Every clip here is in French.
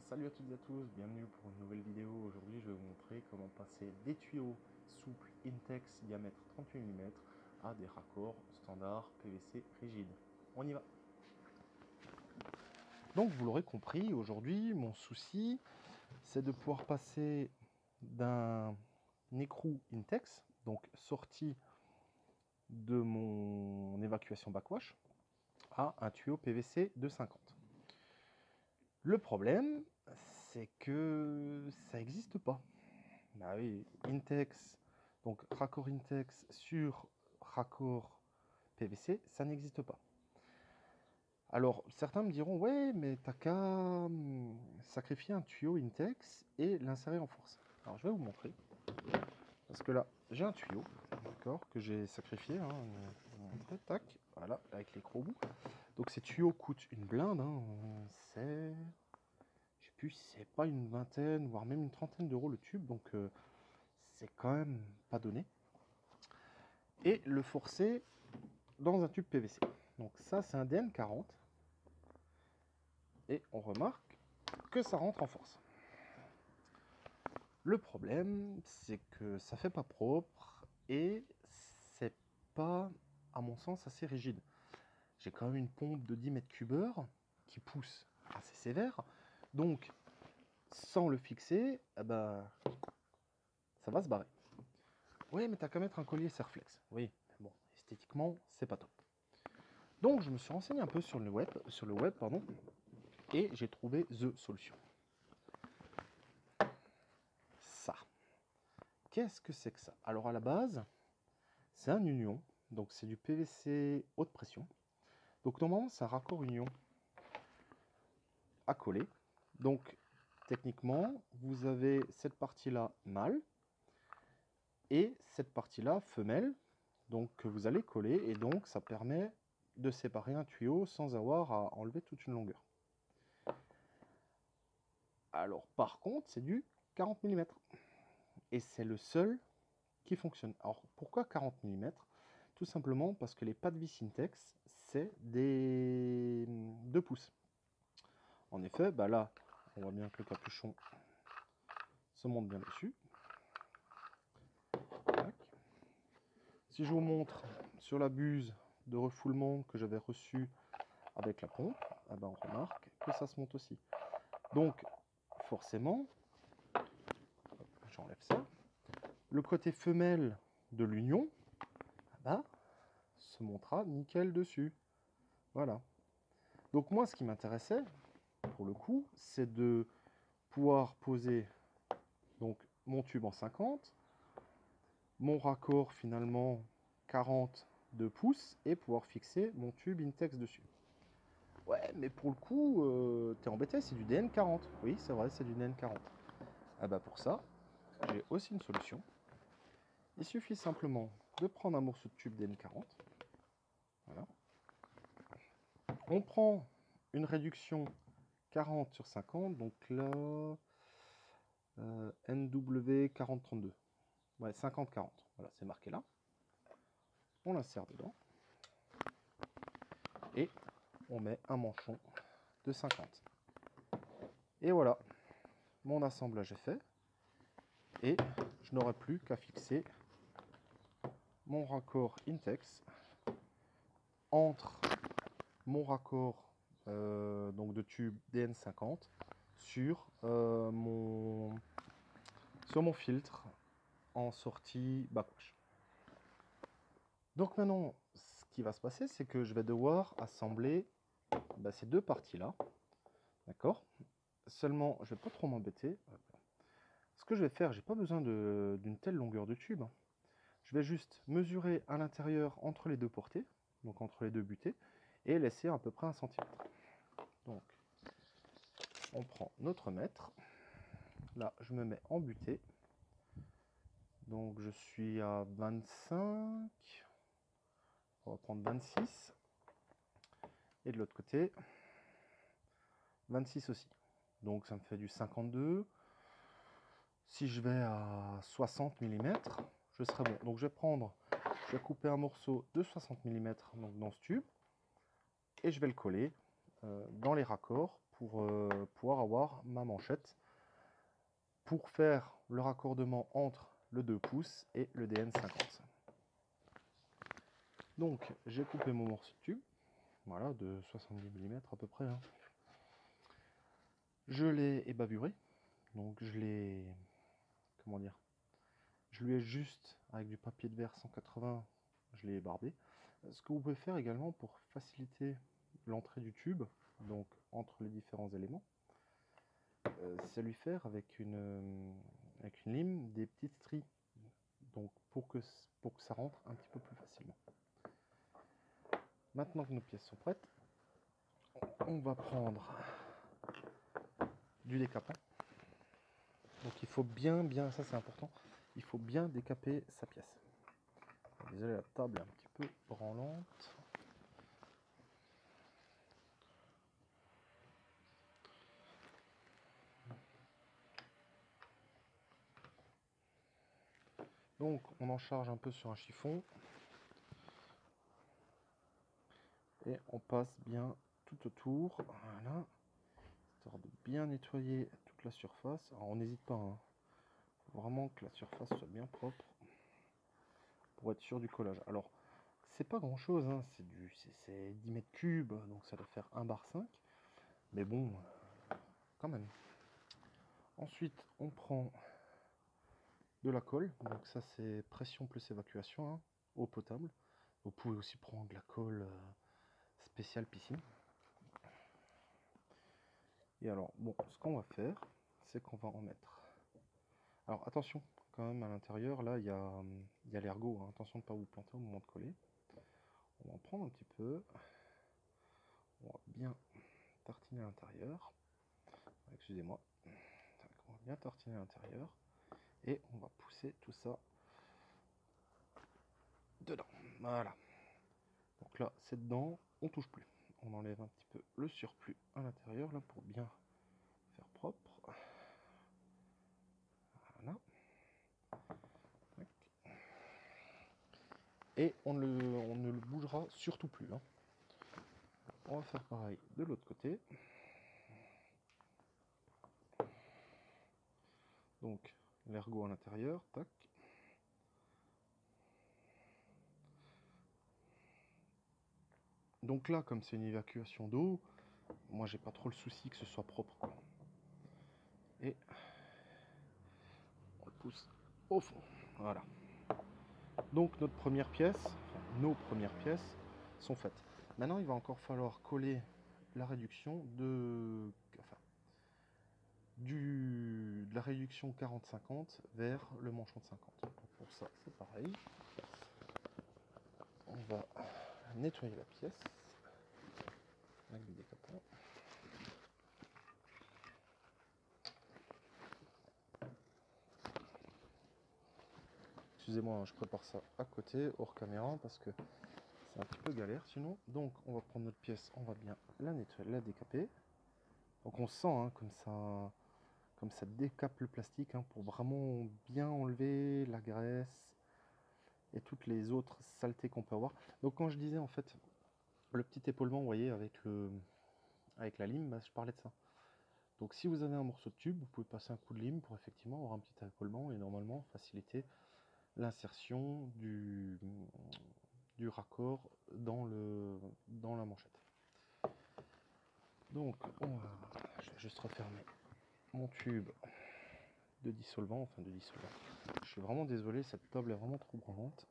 Salut à toutes et à tous, bienvenue pour une nouvelle vidéo. Aujourd'hui je vais vous montrer comment passer des tuyaux souples Intex diamètre 38 mm à des raccords standard PVC rigides. On y va. Donc vous l'aurez compris, aujourd'hui mon souci c'est de pouvoir passer d'un écrou Intex, donc sorti de mon évacuation backwash, à un tuyau PVC de 50. Le problème, c'est que ça n'existe pas. Bah oui, Intex, donc raccord Intex sur raccord PVC, ça n'existe pas. Alors, certains me diront, ouais, mais t'as qu'à sacrifier un tuyau Intex et l'insérer en force. Alors, je vais vous montrer. Parce que là, j'ai un tuyau, d'accord, que j'ai sacrifié. Tac, voilà, avec les gros bouts. Donc, ces tuyaux coûtent une blinde. C'est... Je sais plus si c'est pas une vingtaine, voire même une trentaine d'euros le tube, donc c'est quand même pas donné. Et le forcer dans un tube PVC. Donc ça c'est un DN40. Et on remarque que ça rentre en force. Le problème c'est que ça fait pas propre et c'est pas, à mon sens, assez rigide. J'ai quand même une pompe de 10 mètres cubeurs qui pousse assez sévère. Donc sans le fixer, eh ben, ça va se barrer. Oui, mais t'as qu'à mettre un collier Serflex. Oui, bon, esthétiquement, c'est pas top. Donc, je me suis renseigné un peu sur le web, et j'ai trouvé The Solution. Ça. Qu'est-ce que c'est que ça? Alors, à la base, c'est un union. Donc, c'est du PVC haute pression. Donc, normalement, c'est un raccord union à coller. Donc, techniquement, vous avez cette partie-là mâle et cette partie-là femelle. Donc, que vous allez coller. Et donc, ça permet de séparer un tuyau sans avoir à enlever toute une longueur. Alors par contre, c'est du 40 mm. Et c'est le seul qui fonctionne. Alors pourquoi 40 mm? Tout simplement parce que les pas de vis Intex, c'est des 2 pouces. En effet, bah là, on voit bien que le capuchon se monte bien dessus. Tac. Si je vous montre sur la buse de refoulement que j'avais reçue avec la pompe, eh ben on remarque que ça se monte aussi. Donc forcément, j'enlève ça. Le côté femelle de l'union bah, se montrera nickel dessus. Voilà. Donc moi, ce qui m'intéressait, pour le coup, c'est de pouvoir poser donc mon tube en 50, mon raccord finalement 42 pouces, et pouvoir fixer mon tube Intex dessus. Ouais, mais pour le coup, t'es embêté, c'est du DN40. Oui, c'est vrai, c'est du DN40. Ah bah pour ça, j'ai aussi une solution. Il suffit simplement de prendre un morceau de tube DN40. Voilà. On prend une réduction 40 sur 50, donc là, NW 4032. Ouais, 50-40. Voilà, c'est marqué là. On l'insère dedans. Et on met un manchon de 50. Et voilà, mon assemblage est fait. Et je n'aurai plus qu'à fixer mon raccord Intex entre mon raccord donc de tube DN50 sur mon filtre en sortie backwash. Donc maintenant, ce qui va se passer, c'est que je vais devoir assembler ces deux parties-là. D'accord? Seulement, je vais pas trop m'embêter. Ce que je vais faire, j'ai pas besoin d'une telle longueur de tube. Je vais juste mesurer à l'intérieur entre les deux portées, donc entre les deux butées, et laisser à peu près 1 cm. Donc, on prend notre mètre. Là, je me mets en butée. Donc, je suis à 25. On va prendre 26. Et de l'autre côté, 26 aussi. Donc, ça me fait du 52. Si je vais à 60 mm, je serai bon. Donc, je vais couper un morceau de 60 mm donc dans ce tube. Et je vais le coller dans les raccords pour pouvoir avoir ma manchette pour faire le raccordement entre le 2 pouces et le DN50. Donc j'ai coupé mon morceau de tube, voilà, de 70 mm à peu près, hein. Je l'ai ébaburé, donc je l'ai, comment dire, je lui ai juste, avec du papier de verre 180, je l'ai barbé. Ce que vous pouvez faire également pour faciliter l'entrée du tube, donc entre les différents éléments, c'est lui faire avec une lime des petites stries, donc pour que ça rentre un petit peu plus facilement. Maintenant que nos pièces sont prêtes, on va prendre du décapant. Donc il faut bien, ça c'est important, il faut bien décaper sa pièce. Désolé, la table est un petit peu branlante. Donc on en charge un peu sur un chiffon. Et on passe bien tout autour, voilà, histoire de bien nettoyer toute la surface. Alors on n'hésite pas, hein. Faut vraiment que la surface soit bien propre pour être sûr du collage. Alors c'est pas grand chose, hein. C'est 10 mètres cubes, donc ça doit faire 1 bar 5, mais bon, quand même. Ensuite on prend de la colle, donc ça c'est pression plus évacuation, hein, eau potable. Vous pouvez aussi prendre de la colle spéciale piscine. Et alors, bon, ce qu'on va faire, c'est qu'on va en mettre. Alors attention, quand même à l'intérieur, là, il y a l'ergot, hein. Attention de ne pas vous planter au moment de coller. On va en prendre un petit peu. On va bien tartiner à l'intérieur. Excusez-moi. On va bien tartiner à l'intérieur. Et on va pousser tout ça dedans. Voilà. Donc là, c'est dedans, on touche plus. On enlève un petit peu le surplus à l'intérieur, là, pour bien faire propre. Voilà. Et on ne le bougera surtout plus, hein. On va faire pareil de l'autre côté. Donc l'ergot à l'intérieur, tac. Donc là, comme c'est une évacuation d'eau, moi j'ai pas trop le souci que ce soit propre, quoi. Et on le pousse au fond. Voilà. Donc notre première pièce, enfin, nos premières pièces sont faites. Maintenant, il va encore falloir coller la réduction de la réduction 40-50 vers le manchon de 50. Donc pour ça, c'est pareil. On va nettoyer la pièce avec du décapant. Excusez-moi, je prépare ça à côté, hors caméra, parce que c'est un petit peu galère sinon. Donc on va prendre notre pièce, on va bien la nettoyer, la décaper. Donc on sent, hein, comme ça décape le plastique, hein, pour vraiment bien enlever la graisse et toutes les autres saletés qu'on peut avoir. Donc quand je disais en fait le petit épaulement, vous voyez, avec la lime, bah, je parlais de ça. Donc si vous avez un morceau de tube, vous pouvez passer un coup de lime pour effectivement avoir un petit épaulement et normalement faciliter l'insertion du raccord dans la manchette. Donc je vais juste refermer mon tube de dissolvant, Je suis vraiment désolé, cette table est vraiment trop branlante.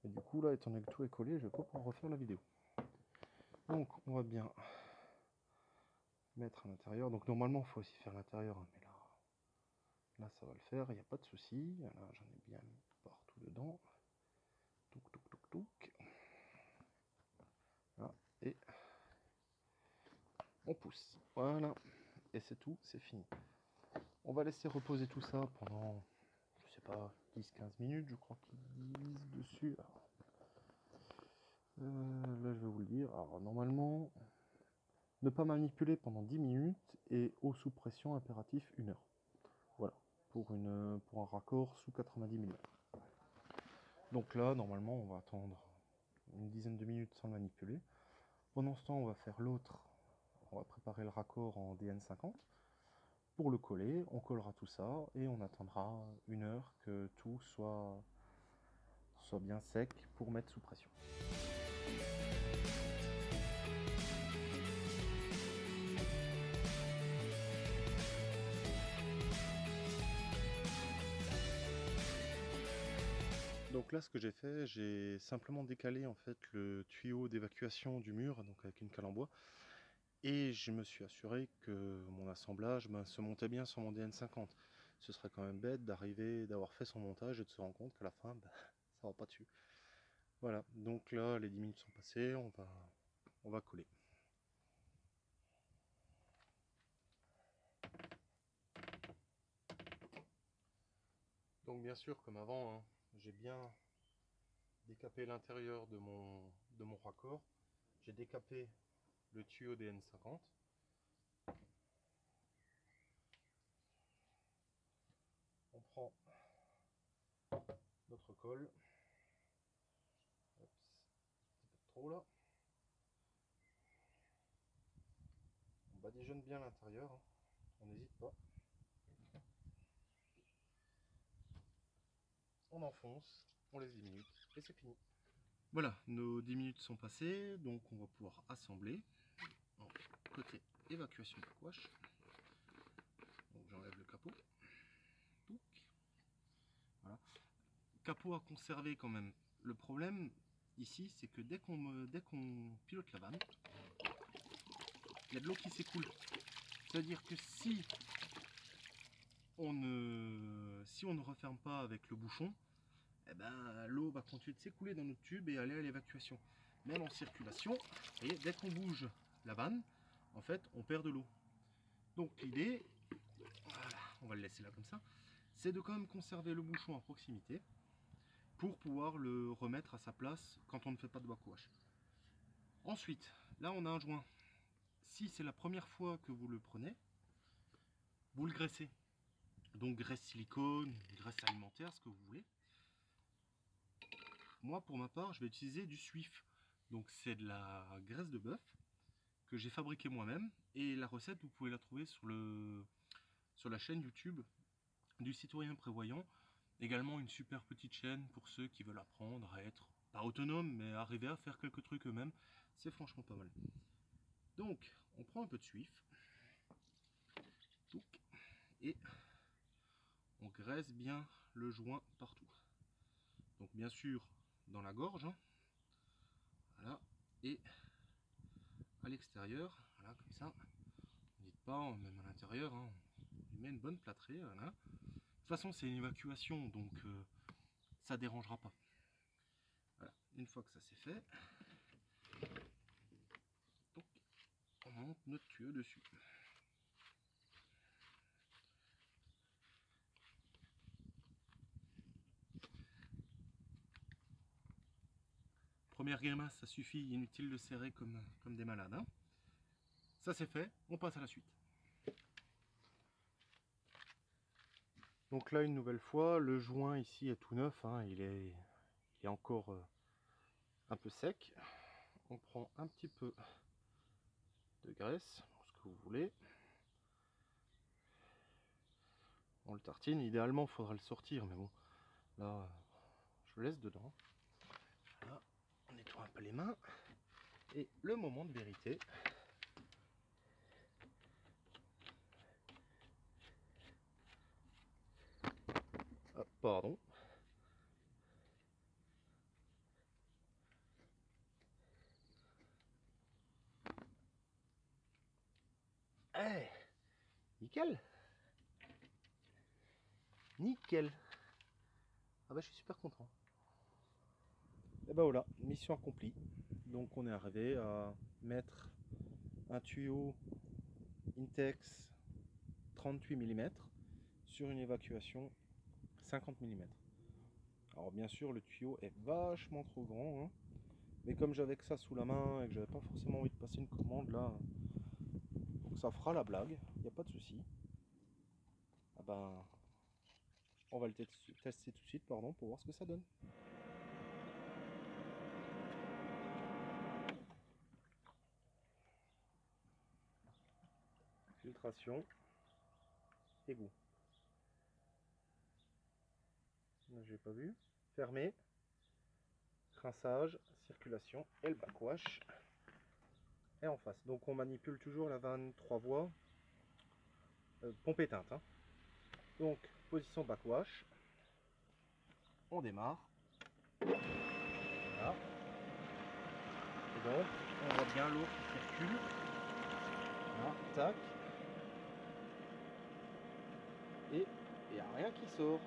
Et du coup là, étant donné que tout est collé, je vais pas pouvoir refaire la vidéo. Donc on va bien mettre à l'intérieur. Donc normalement il faut aussi faire l'intérieur, hein, mais là ça va le faire, il n'y a pas de souci. Là j'en ai bien mis partout dedans. Touc touc touc touc. Là, et on pousse. Voilà. Et c'est tout, c'est fini. On va laisser reposer tout ça pendant, je sais pas, 10-15 minutes, je crois qu'ils disent dessus. Alors, là je vais vous le dire. Alors normalement, ne pas manipuler pendant 10 minutes et eau sous pression impératif 1 heure. Voilà, pour un raccord sous 90 mm. Donc là, normalement, on va attendre une dizaine de minutes sans le manipuler. Pendant ce temps, on va faire l'autre on va préparer le raccord en DN50. Pour le coller, on collera tout ça et on attendra 1 heure que tout soit bien sec pour mettre sous pression. Donc là, ce que j'ai fait, j'ai simplement décalé en fait le tuyau d'évacuation du mur, donc avec une cale en bois, et je me suis assuré que mon assemblage se montait bien sur mon DN50. Ce serait quand même bête d'avoir fait son montage et de se rendre compte qu'à la fin, ça va pas dessus. Voilà, donc là, les 10 minutes sont passées, on va coller. Donc bien sûr, comme avant, hein, j'ai bien décapé l'intérieur de mon raccord. J'ai décapé le tuyau DN50. On prend notre colle. Oups, un peu trop là. On badigeonne bien l'intérieur, hein. On n'hésite pas. On enfonce, on laisse 10 minutes et c'est fini. Voilà, nos 10 minutes sont passées, donc on va pouvoir assembler. Donc, côté évacuation backwash. Donc j'enlève le capot. Voilà. Capot à conserver quand même. Le problème ici, c'est que dès qu'on pilote la vanne, il y a de l'eau qui s'écoule. C'est-à-dire que si on ne referme pas avec le bouchon, eh ben, l'eau va continuer de s'écouler dans notre tube et aller à l'évacuation. Même en circulation, et dès qu'on bouge la vanne, en fait, on perd de l'eau. Donc l'idée, voilà, on va le laisser là comme ça, c'est de quand même conserver le bouchon à proximité pour pouvoir le remettre à sa place quand on ne fait pas de backwash. Ensuite, là on a un joint. Si c'est la première fois que vous le prenez, vous le graissez. Donc graisse silicone, graisse alimentaire, ce que vous voulez. Moi pour ma part, je vais utiliser du Suif. Donc c'est de la graisse de bœuf que j'ai fabriquée moi-même. Et la recette, vous pouvez la trouver sur la chaîne YouTube du Citoyen Prévoyant. Également une super petite chaîne pour ceux qui veulent apprendre à être, pas autonome, mais arriver à faire quelques trucs eux-mêmes. C'est franchement pas mal. Donc, on prend un peu de Suif. Et on graisse bien le joint partout. Donc bien sûr dans la gorge, hein, voilà, et à l'extérieur, voilà, comme ça. N'hésite pas, même à l'intérieur, hein, on met une bonne plâtrée, voilà. De toute façon c'est une évacuation, donc ça dérangera pas. Voilà, une fois que ça c'est fait, donc, on monte notre tuyau dessus. Première grimace, ça suffit, inutile de serrer comme des malades, hein. Ça c'est fait, on passe à la suite. Donc là une nouvelle fois, le joint ici est tout neuf, hein, il est encore un peu sec. On prend un petit peu de graisse, ce que vous voulez. On le tartine, idéalement il faudra le sortir, mais bon, là je le laisse dedans. Voilà, on nettoie un peu les mains. Et le moment de vérité. Ah, pardon. Eh, nickel. Nickel. Ah bah je suis super content. Et bah voilà, mission accomplie. Donc on est arrivé à mettre un tuyau Intex 38 mm sur une évacuation 50 mm. Alors bien sûr le tuyau est vachement trop grand, hein, mais comme j'avais que ça sous la main et que j'avais pas forcément envie de passer une commande là, donc ça fera la blague, il n'y a pas de souci. Ah ben, on va le tester tout de suite, pardon, pour voir ce que ça donne. filtration, égout. J'ai pas vu. Fermé, rinçage, circulation et le backwash est en face. Donc on manipule toujours la vanne 3 voies, pompe éteinte. Hein. Donc position backwash, on démarre. Voilà. Et donc on voit bien l'eau qui circule. Voilà, tac. Et il n'y a rien qui sort.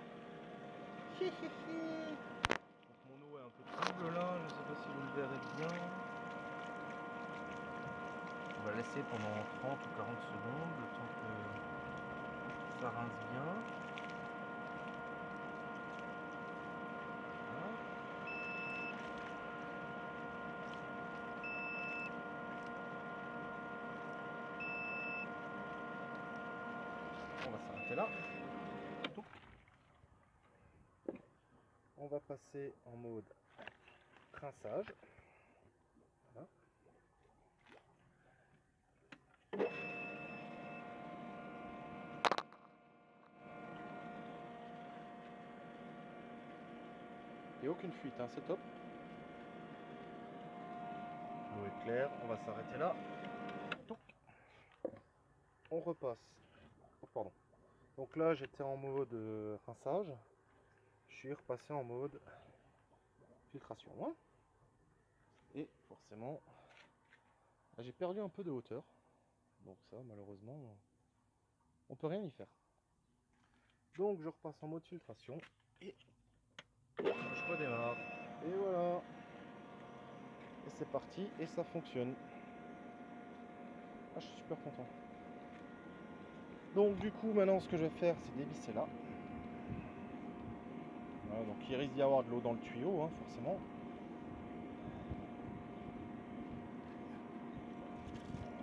Donc mon eau est un peu trouble là, je ne sais pas si vous le verrez bien. On va laisser pendant 30 ou 40 secondes, le temps que ça rince bien. Voilà. On va s'arrêter là. On va passer en mode rinçage. Voilà. Et aucune fuite, hein, c'est top. L'eau est claire, on va s'arrêter là. Donc, on repasse. Oh, pardon. Donc là, j'étais en mode rinçage. Je suis repassé en mode filtration. Hein. Et forcément, j'ai perdu un peu de hauteur. Donc ça, malheureusement, on peut rien y faire. Donc je repasse en mode filtration et je redémarre. Et voilà. Et c'est parti et ça fonctionne. Ah, je suis super content. Donc du coup, maintenant, ce que je vais faire, c'est dévisser là. Voilà, donc il risque d'y avoir de l'eau dans le tuyau, hein, forcément.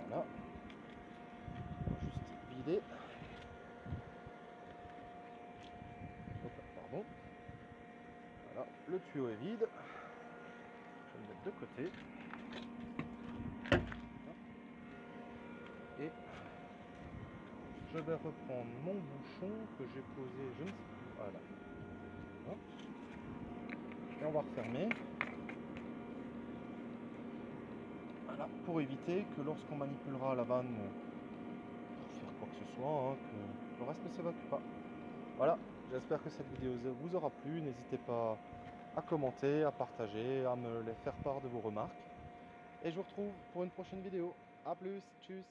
Voilà. On va juste vider. Hop, pardon. Voilà, le tuyau est vide. Je vais le mettre de côté. Et je vais reprendre mon bouchon que j'ai posé, je ne sais plus. Voilà. Hop. Et on va refermer. Voilà, pour éviter que lorsqu'on manipulera la vanne pour faire quoi que ce soit, hein, que le reste ne s'évacue pas. Voilà, j'espère que cette vidéo vous aura plu. N'hésitez pas à commenter, à partager, à me les faire part de vos remarques. Et je vous retrouve pour une prochaine vidéo. A plus, tchuss.